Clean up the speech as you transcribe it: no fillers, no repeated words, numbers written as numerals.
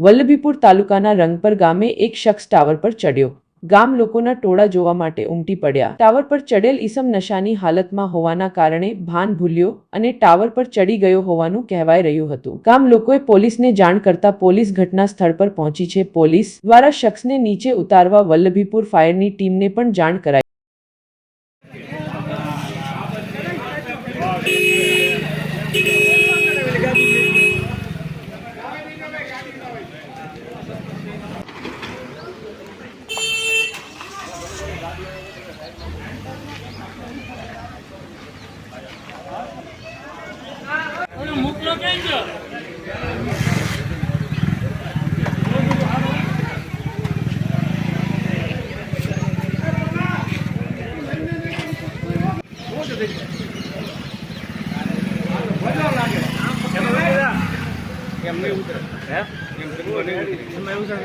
વલ્લભીપુર તાલુકાના રંગપર ગામે એક શખ્સ ટાવર પર ચડ્યો। ગામ લોકોના ટોળા જોવા માટે ઉમટી પડ્યા। ટાવર પર ચડેલ ઈસમ નશાની હાલતમાં હોવાના કારણે ભાન ભૂલ્યો અને ટાવર પર ચડી ગયો હોવાનું કહેવાઈ રહ્યું હતું। ગામ લોકોએ પોલીસને જાણ કરતા પોલીસ ઘટના સ્થળ પર પહોંચી છે। પોલીસ દ્વારા શખ્સને નીચે ઉતારવા વલ્લભીપુર ફાયરની ટીમને પણ જાણ કરાઈ। મોકલો કેમ છો? એમ નહીં ઉતરે હે એમ નહીં ઉતરે